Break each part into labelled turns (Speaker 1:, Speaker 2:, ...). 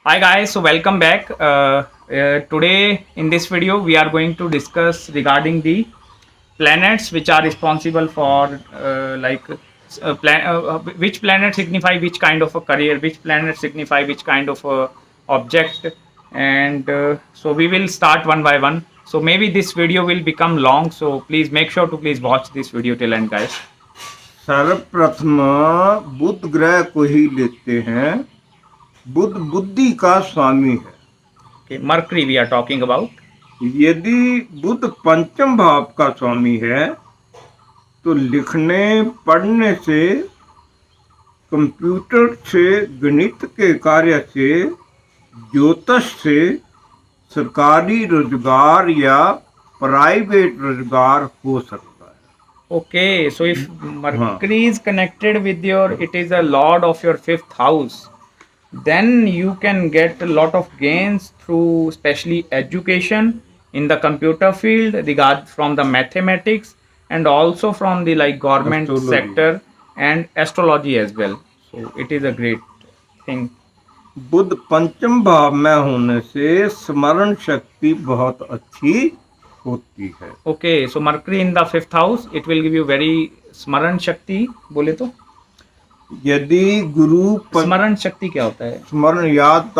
Speaker 1: Hi guys, so welcome back. Today in this video we are going to discuss regarding the planets which are responsible for which planet signify which kind of a career, which planet signify which kind of a object, and so we will start one by one. So maybe this video will become long, so please make sure to please watch this video till end, guys.
Speaker 2: सर्वप्रथम बुध ग्रह को ही लेते हैं। बुध बुद्धि का स्वामी है।
Speaker 1: Okay, Mercury we are talking about.
Speaker 2: यदि बुध पंचम भाव का स्वामी है तो लिखने पढ़ने से, कंप्यूटर से, गणित के कार्य से, ज्योतिष से, सरकारी रोजगार या प्राइवेट रोजगार हो सकता है।
Speaker 1: Okay, so if Mercury is connected with your, it is a lord of your fifth house, then you can get a lot of gains through especially education in the computer field, regard from the mathematics, and also from the like government
Speaker 2: Astrology.
Speaker 1: sector and astrology as well. So it is a great thing.
Speaker 2: बुध पंचम भाव में होने से स्मरण शक्ति बहुत अच्छी होती है।
Speaker 1: Okay, so Mercury in the fifth house, it will give you very स्मरण शक्ति बोले तो
Speaker 2: यदि गुरु
Speaker 1: स्मरण शक्ति क्या होता है?
Speaker 2: स्मरण याद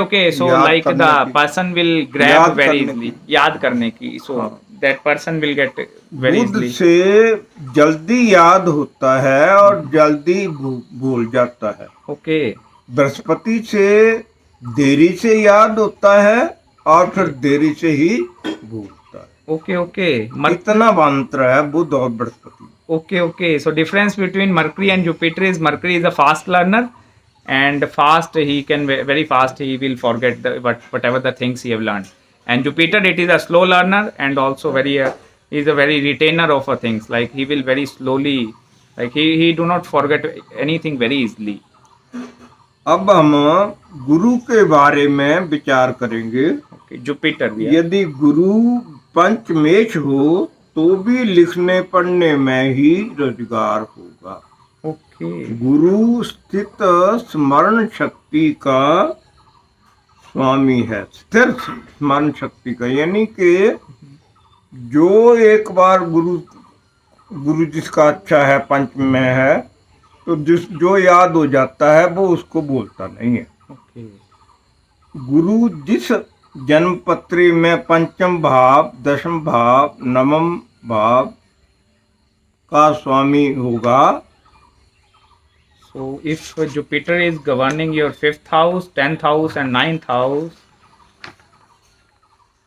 Speaker 1: Okay, so like the person will grab very easily, याद करने की, so that person will get very
Speaker 2: Budh
Speaker 1: easily.
Speaker 2: से जल्दी याद होता है और जल्दी भूल जाता है।
Speaker 1: Okay,
Speaker 2: बृहस्पति से देरी से याद होता है और फिर देरी से ही भूलता है।
Speaker 1: okay.
Speaker 2: इतना अंतर है बुध और Brihaspati.
Speaker 1: Okay. So difference between Mercury and Jupiter is Mercury is a fast learner, and fast he can very fast he will forget whatever the things he have learned. And Jupiter, it is a slow learner and also very he is a very retainer of things. Like he will very slowly, like he do not forget anything very easily.
Speaker 2: अब हम गुरु के बारे में विचार करेंगे।
Speaker 1: Okay, Jupiter.
Speaker 2: यदि गुरु पंचमेश हो तो भी लिखने पढ़ने में ही रोजगार होगा।
Speaker 1: Okay.
Speaker 2: गुरु स्थित स्मरण शक्ति का स्वामी है, स्थिर स्मरण शक्ति का, यानी कि जो एक बार गुरु जिसका अच्छा है, पंचम में है, तो जो याद हो जाता है वो उसको बोलता नहीं है।
Speaker 1: Okay.
Speaker 2: गुरु जिस जन्म पत्री में पंचम भाव, दशम भाव, नवम भाव का स्वामी होगा,
Speaker 1: so if Jupiter is governing your 5th house, 10th house and 9th house,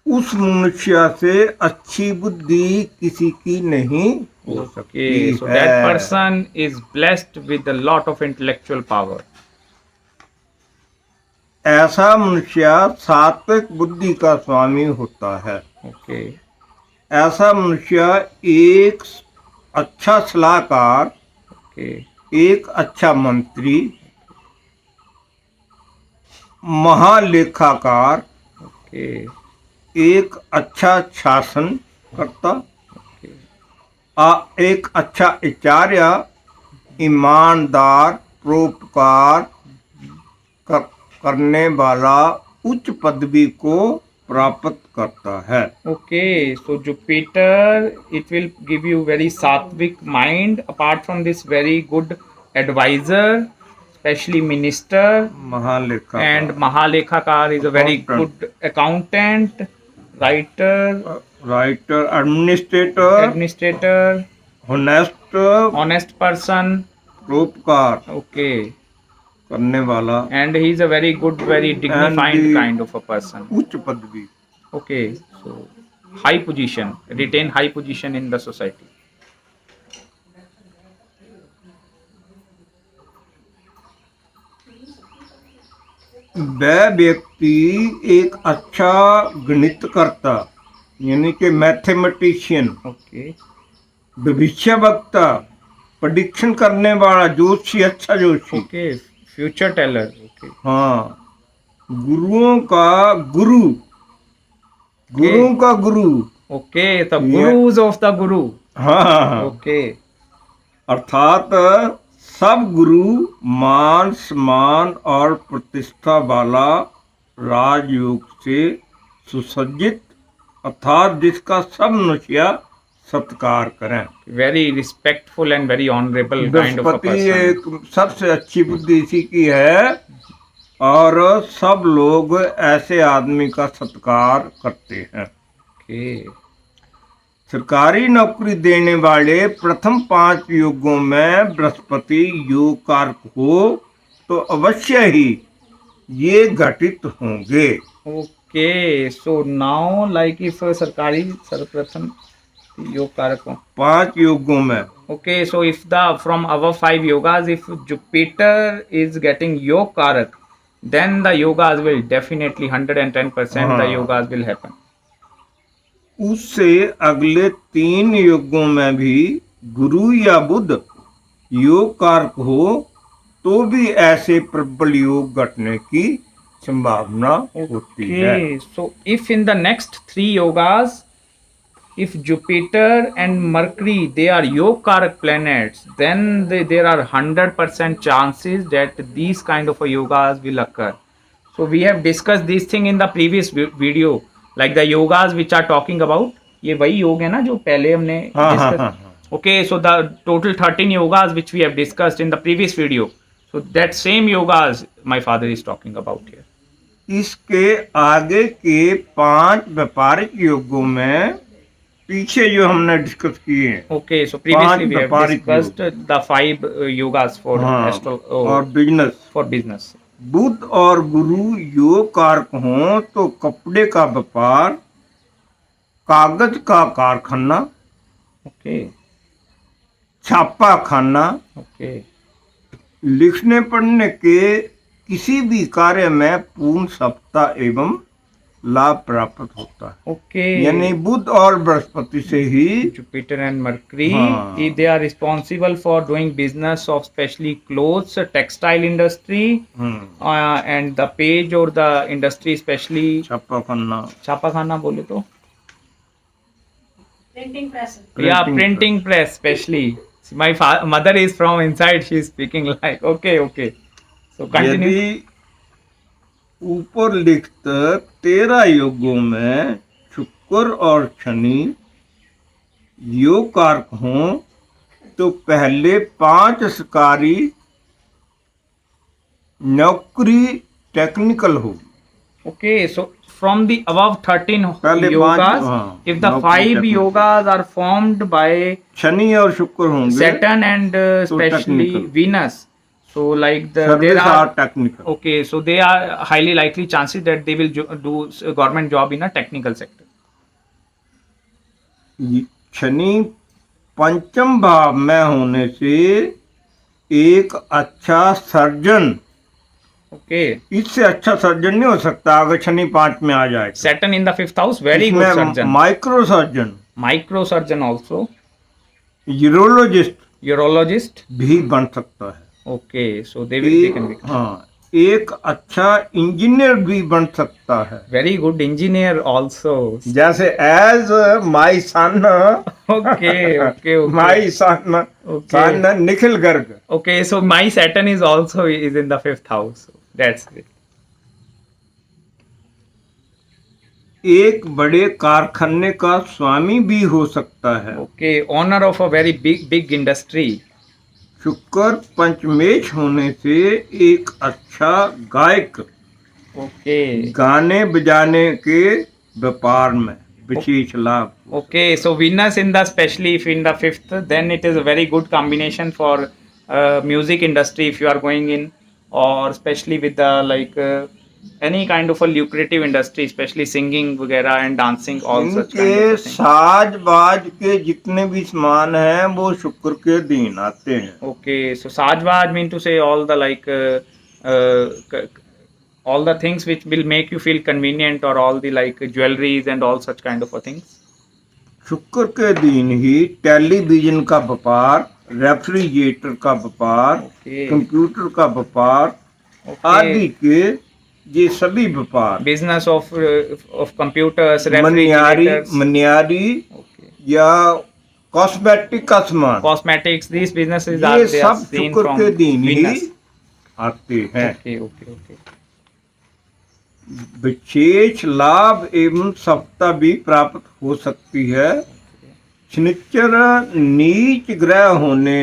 Speaker 2: उस मनुष्य से अच्छी बुद्धि किसी की नहीं हो सकती
Speaker 1: okay, so that person is blessed with a lot of intellectual power.
Speaker 2: ऐसा मनुष्य सात्विक बुद्धि का स्वामी होता है।
Speaker 1: Okay.
Speaker 2: ऐसा मनुष्य एक अच्छा सलाहकार,
Speaker 1: Okay.
Speaker 2: एक अच्छा मंत्री, महालेखाकार,
Speaker 1: Okay.
Speaker 2: एक अच्छा शासन करता, एक अच्छा आचार्य, ईमानदार, परोपकार करने वाला उच्च पदवी को प्राप्त करता है।
Speaker 1: Okay, so Jupiter, it will give you very sattvic mind. Apart from this, very good advisor, especially minister,
Speaker 2: महालेखा
Speaker 1: and Mahalekakar is a very
Speaker 2: Accountant.
Speaker 1: good accountant, writer,
Speaker 2: administrator,
Speaker 1: honest person.
Speaker 2: परोपकार
Speaker 1: Okay,
Speaker 2: करने वाला,
Speaker 1: and he is a very good, very dignified
Speaker 2: the-
Speaker 1: kind of a person.
Speaker 2: उच्च पदवी।
Speaker 1: Okay, so high position, retain high position in the society.
Speaker 2: वह व्यक्ति एक अच्छा गणित करता, यानी कि मैथमेटिशियन,
Speaker 1: Okay,
Speaker 2: भविष्य वक्ता, प्रेडिक्शन करने वाला जोशी, अच्छा Joshi.
Speaker 1: okay, future teller. Okay,
Speaker 2: हाँ, गुरुओं का गुरु,
Speaker 1: okay, the gurus of the guru.
Speaker 2: हाँ,
Speaker 1: Okay,
Speaker 2: अर्थात सब गुरु मान सम्मान और प्रतिष्ठा वाला राजयोग से सुसज्जित अर्थात जिसका सब मनुष्य सत्कार करें।
Speaker 1: Very respectful and very honorable kind of a
Speaker 2: Brihaspati
Speaker 1: person.
Speaker 2: एक सबसे अच्छी बुद्धि इसी की है और सब लोग ऐसे आदमी का सत्कार करते हैं।
Speaker 1: Okay.
Speaker 2: सरकारी नौकरी देने वाले प्रथम 5 युगों में बृहस्पति योग कारक हो तो अवश्य ही ये घटित होंगे।
Speaker 1: Okay. So now, like if सरकारी सर्वप्रथम योग कारक हो.
Speaker 2: 5 युगों में
Speaker 1: Okay. So if the from our 5 yogas, if Jupiter is getting yog karak, then the yogas will definitely 110% the
Speaker 2: हाँ।
Speaker 1: yogas will happen.
Speaker 2: उससे अगले 3 युगों में भी गुरु या बुध योग कारक हो तो भी ऐसे प्रबल योग घटने की संभावना होती है।
Speaker 1: Okay, so if in the next 3 yogas, if Jupiter and Mercury they are Yog Karak planets, then there are 100% chances that these kind of a yogas will occur. So we have discussed this thing in the previous video, like the yogas which are talking about. ये वही योग है ना जो पहले हमने
Speaker 2: हाँ,
Speaker 1: discuss-
Speaker 2: हाँ।
Speaker 1: Okay, so the total 13 yogas which we have discussed in the previous video. So that same yogas my father is talking about here.
Speaker 2: इसके आगे के 5 व्यापारिक योगों में पीछे जो हमने डिस्कस किए हैं
Speaker 1: Okay, so previously we have
Speaker 2: व्यापारिक
Speaker 1: discussed the 5 yogas for
Speaker 2: और बिजनेस
Speaker 1: for business.
Speaker 2: बुध और गुरु योग कारक हों तो कपड़े का व्यापार, कागज का कारखाना,
Speaker 1: Okay,
Speaker 2: छापा खाना,
Speaker 1: okay,
Speaker 2: लिखने पढ़ने के किसी भी कार्य में पूर्ण सफलता एवं लाभ प्राप्त होता है।
Speaker 1: okay.
Speaker 2: यानी बुध और बृहस्पति से ही
Speaker 1: Jupiter and Mercury,
Speaker 2: हाँ।
Speaker 1: they are responsible for doing business of especially clothes, textile industry, and the page or the industry especially
Speaker 2: छापा खाना,
Speaker 1: छापाखाना बोले तो
Speaker 3: Printing press.
Speaker 1: yeah, printing press especially. My mother is from inside, she is speaking like okay. So continue.
Speaker 2: यदि ऊपर लिखित 13 योगों में शुक्र और शनि योग कारक हों तो पहले 5 सरकारी नौकरी टेक्निकल होगी।
Speaker 1: Okay, so from the above 13
Speaker 2: पहले
Speaker 1: yogas,
Speaker 2: 5 हाँ,
Speaker 1: if the
Speaker 2: नौकरी
Speaker 1: 5
Speaker 2: technical।
Speaker 1: yogas are formed by
Speaker 2: Shani और शुक्र होंगे
Speaker 1: Saturn and especially
Speaker 2: technical।
Speaker 1: Venus, so like there
Speaker 2: service
Speaker 1: are
Speaker 2: और technical.
Speaker 1: okay, so they are highly likely chances that they will do government job in a technical sector.
Speaker 2: Shani पंचम भाव में होने से एक अच्छा सर्जन,
Speaker 1: Okay,
Speaker 2: इससे अच्छा सर्जन नहीं हो सकता अगर शनि 5 में आ जाए तो।
Speaker 1: Saturn in the 5th house, very good
Speaker 2: इसमें
Speaker 1: surgeon,
Speaker 2: micro surgeon,
Speaker 1: microsurgeon also,
Speaker 2: urologist
Speaker 1: urologist.
Speaker 2: भी बन सकता है।
Speaker 1: Okay, so they can become
Speaker 2: हाँ, एक अच्छा इंजीनियर भी बन सकता है।
Speaker 1: very good engineer also.
Speaker 2: जैसे as my son
Speaker 1: Okay.
Speaker 2: My son
Speaker 1: Okay.
Speaker 2: Nikhil Garg.
Speaker 1: Okay, so my Saturn is also is in the 5th house. That's great.
Speaker 2: एक बड़े कारखाने का स्वामी भी हो सकता है।
Speaker 1: Okay, owner of a very big industry.
Speaker 2: शुक्र पंचमेश होने से एक अच्छा गायक,
Speaker 1: Okay.
Speaker 2: गाने बजाने के व्यापार में विशेष लाभ।
Speaker 1: Okay, so Venus in the especially if in the 5th, then it is a very good combination for music industry if you are going in, or especially with the like any kind of a lucrative industry, especially singing वगैरह and dancing, all such kind
Speaker 2: इनके
Speaker 1: of a thing.
Speaker 2: साज बाज के जितने भी सामान हैं वो शुक्र के दिन आते हैं।
Speaker 1: Okay, so Sajwaj mean to say all the like all the things which will make you feel convenient, or all the like jewelries and all such kind of a things.
Speaker 2: शुक्र के दिन ही टेलीविजन का व्यापार, refrigerator का व्यापार,
Speaker 1: Okay.
Speaker 2: Computer का व्यापार आदि
Speaker 1: Okay.
Speaker 2: के ये सभी व्यापार
Speaker 1: Business of computers,
Speaker 2: Maniyari
Speaker 1: refrigerators.
Speaker 2: Maniyari
Speaker 1: Okay.
Speaker 2: या कॉस्मेटिक का सामान,
Speaker 1: cosmetics, these businesses
Speaker 2: ये
Speaker 1: are they are
Speaker 2: सब
Speaker 1: seen
Speaker 2: शुक्र
Speaker 1: from
Speaker 2: के दिन ही
Speaker 1: Venus.
Speaker 2: आते हैं।
Speaker 1: Okay, okay, okay.
Speaker 2: विशेष लाभ एवं सफलता भी प्राप्त हो सकती है। शनिचर नीच ग्रह होने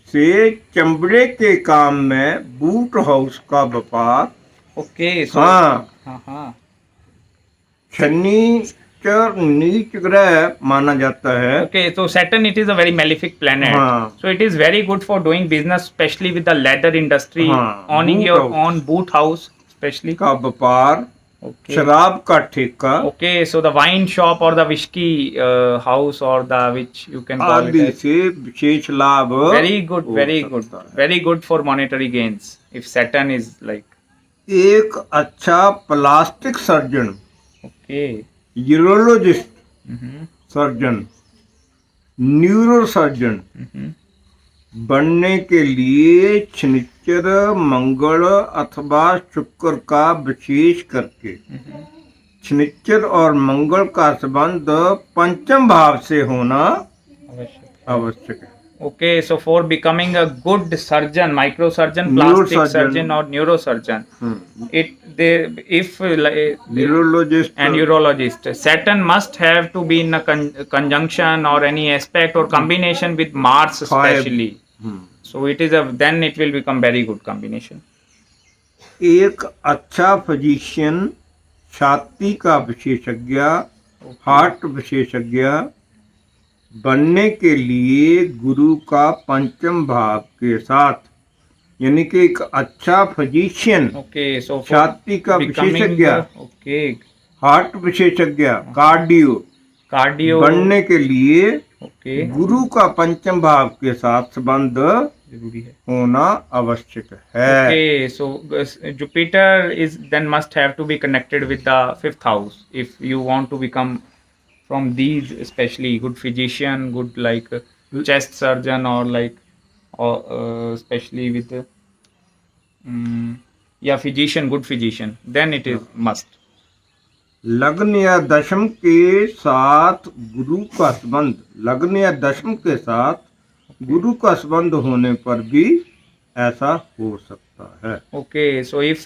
Speaker 2: से चमड़े के काम में बूट हाउस का व्यापार,
Speaker 1: Okay, so
Speaker 2: हाँ,
Speaker 1: हाँ,
Speaker 2: शनिचर नीच ग्रह माना जाता है।
Speaker 1: okay, so Saturn, it is a very malefic planet.
Speaker 2: हाँ।
Speaker 1: So it is very good for doing business, especially with the leather industry,
Speaker 2: हाँ,
Speaker 1: owning
Speaker 2: boot
Speaker 1: your
Speaker 2: house.
Speaker 1: own boot house, especially.
Speaker 2: का व्यापार,
Speaker 1: Okay.
Speaker 2: शराब का ठेका
Speaker 1: Okay, so the wine shop or the whiskey house or the which you can call it
Speaker 2: आदि
Speaker 1: as.
Speaker 2: से विशेष लाभ
Speaker 1: Very good,
Speaker 2: हो
Speaker 1: very good,
Speaker 2: सकता है।
Speaker 1: very good for monetary gains. If Saturn is like,
Speaker 2: एक अच्छा plastic surgeon,
Speaker 1: okay.
Speaker 2: Urologist
Speaker 1: Mm-hmm.
Speaker 2: Surgeon, neuro surgeon
Speaker 1: Mm-hmm.
Speaker 2: बनने के लिए शनिचर, मंगल अथवा शुक्र का विशेष करके
Speaker 1: Mm-hmm.
Speaker 2: शनिचर और मंगल का संबंध पंचम भाव से होना आवश्यक है।
Speaker 1: Okay, so for becoming a good surgeon, microsurgeon, plastic
Speaker 2: Neurosurgeon.
Speaker 1: surgeon, or neurosurgeon, if
Speaker 2: neurologist
Speaker 1: and urologist, Saturn must have to be in a conjunction or any aspect or combination with Mars, especially. So it is then it will become very good combination.
Speaker 2: एक अच्छा physician, छाती का विशेषज्ञ, heart विशेषज्ञ बनने के लिए गुरु का पंचम भाव के साथ, यानी कि एक अच्छा फिजिशियन,
Speaker 1: Okay, so for
Speaker 2: छाती का
Speaker 1: becoming
Speaker 2: विशेषज्ञ,
Speaker 1: okay,
Speaker 2: हार्ट विशेषज्ञ, कार्डियो
Speaker 1: cardio.
Speaker 2: बनने के लिए
Speaker 1: Okay,
Speaker 2: गुरु का पंचम भाव के साथ संबंध
Speaker 1: जरूरी है.
Speaker 2: होना आवश्यक है।
Speaker 1: Okay, so Jupiter is then must have to be connected with the fifth house if you want to become from these, especially good physician, good like chest surgeon or like or especially with yeah, physician, good physician, then it is must.
Speaker 2: लग्न या दशम के साथ गुरु का संबंध, लग्न या दशम के साथ गुरु का संबंध होने पर भी ऐसा हो सकता है।
Speaker 1: Okay, so if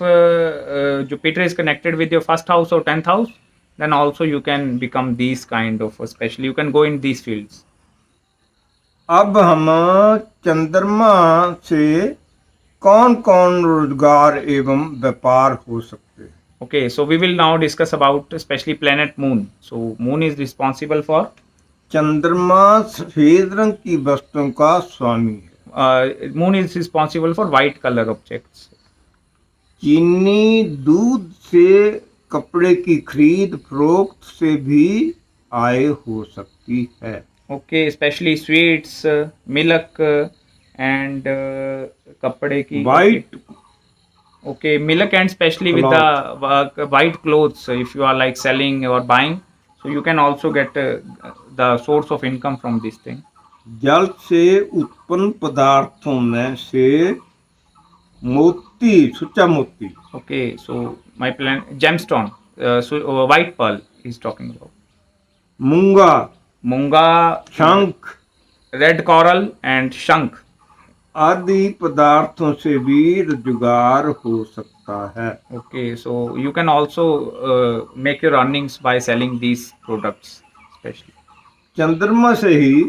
Speaker 1: Jupiter is connected with your first house or 10th house, then also you can become these kind of, especially you can go in these fields.
Speaker 2: अब हम चंद्रमा से कौन कौन रोजगार एवं व्यापार हो सकते हैं।
Speaker 1: Okay, so we will now discuss about especially planet Moon. So Moon is responsible for
Speaker 2: चंद्रमा सफेद रंग की वस्तुओं का स्वामी है।
Speaker 1: Moon is responsible for white color objects.
Speaker 2: चीनी दूध से कपड़े की खरीद फरोख्त से भी आय हो सकती है।
Speaker 1: Okay, especially sweets, milk, and kapde ki.
Speaker 2: White
Speaker 1: Okay, milk and especially with the white clothes. If you are like selling or buying, so you can also get the source of income from this thing.
Speaker 2: जल से उत्पन्न पदार्थों में से मोती, सुच्चा मोती,
Speaker 1: Okay, so my plan gemstone, so white pearl he's talking about.
Speaker 2: मूंगा,
Speaker 1: Munga,
Speaker 2: शंख
Speaker 1: red coral, and shank.
Speaker 2: आदि पदार्थों से भी रोजगार हो सकता है।
Speaker 1: Okay, so you can also make your earnings by selling these products, especially.
Speaker 2: चंद्रमा से ही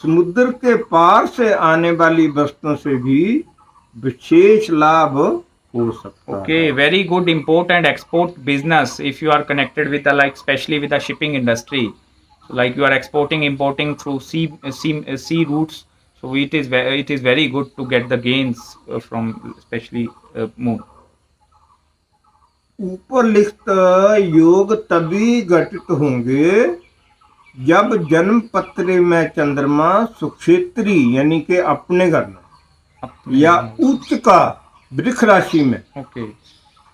Speaker 2: समुद्र के पार से आने वाली वस्तुओं से भी विशेष लाभ हो सकता
Speaker 1: Okay, very good import and export business if you are connected with the like, especially with the shipping industry. So like you are exporting, importing through sea routes. So it is very good to get the gains from especially Moon.
Speaker 2: ऊपर लिखित योग तभी घटित होंगे जब जन्म पत्र में चंद्रमा सुक्षेत्री यानी कि अपने घर में या उच्च का वृक्ष राशि में
Speaker 1: Okay.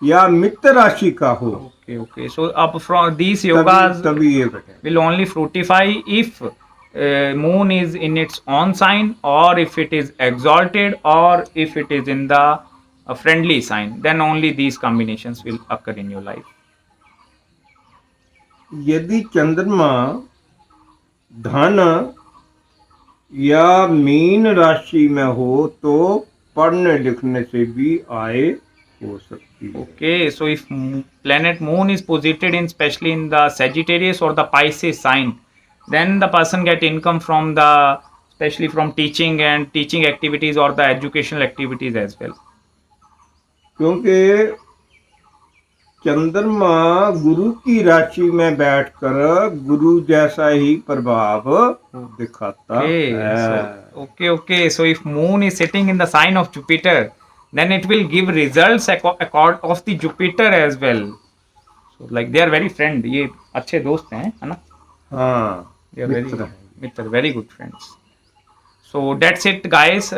Speaker 2: या मित्र राशि का हो,
Speaker 1: Okay. So up from these yogas
Speaker 2: तभी ये घटे।
Speaker 1: will only fructify if Moon is in its own sign, or if it is exalted, or if it is in the friendly sign. Then only these combinations will occur in your life.
Speaker 2: यदि चंद्रमा धन या mean राशि में हो तो पढ़ने लिखने से भी आय हो सकती है।
Speaker 1: Okay, so if planet Moon is posited in, especially in the Sagittarius or the Pisces sign, then the person get income from the, especially from teaching and teaching activities or the educational activities as well.
Speaker 2: क्योंकि चंद्रमा गुरु की राशि में बैठकर गुरु जैसा ही प्रभाव दिखाता
Speaker 1: Okay,
Speaker 2: है।
Speaker 1: okay. So if Moon is sitting in the sign of Jupiter, then it will give results of the Jupiter as well. So like they are very friend. ये अच्छे दोस्त हैं, है ना?
Speaker 2: हाँ,
Speaker 1: They are very
Speaker 2: मित्र है।
Speaker 1: Mitra, very good friends. So that's it, guys.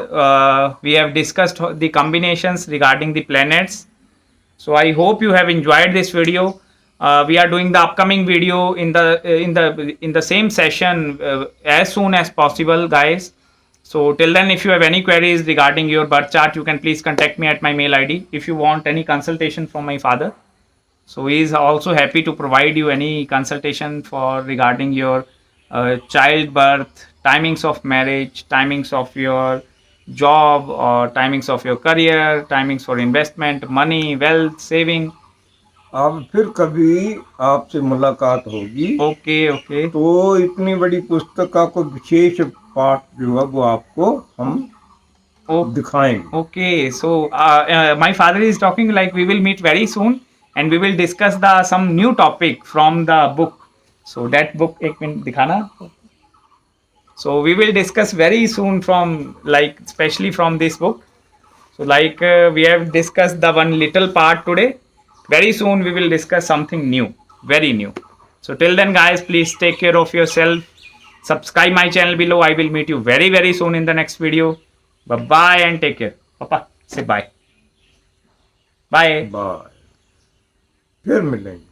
Speaker 1: We have discussed the combinations regarding the planets. So I hope you have enjoyed this video. We are doing the upcoming video in the same session as soon as possible, guys. So till then, if you have any queries regarding your birth chart, you can please contact me at my mail ID. If you want any consultation from my father, so he is also happy to provide you any consultation for regarding your childbirth, timings of marriage, timings of your job, or timings of your career, timings for investment, money, wealth, saving.
Speaker 2: अब फिर कभी आपसे मुलाकात होगी
Speaker 1: Okay.
Speaker 2: तो इतनी बड़ी पुस्तक का कोई विशेष पाठ जो है वो आपको हम दिखाएंगे।
Speaker 1: Okay. So my father is talking like we will meet very soon and we will discuss some new topic from the book. So that book, एक मिनट दिखाना. So we will discuss very soon from, like, especially from this book. So like we have discussed the one little part today. Very soon we will discuss something new, very new. So till then, guys, please take care of yourself. Subscribe my channel below. I will meet you very soon in the next video. Bye bye and take care. Papa, say bye. Bye.
Speaker 2: Bye, फिर मिलेंगे।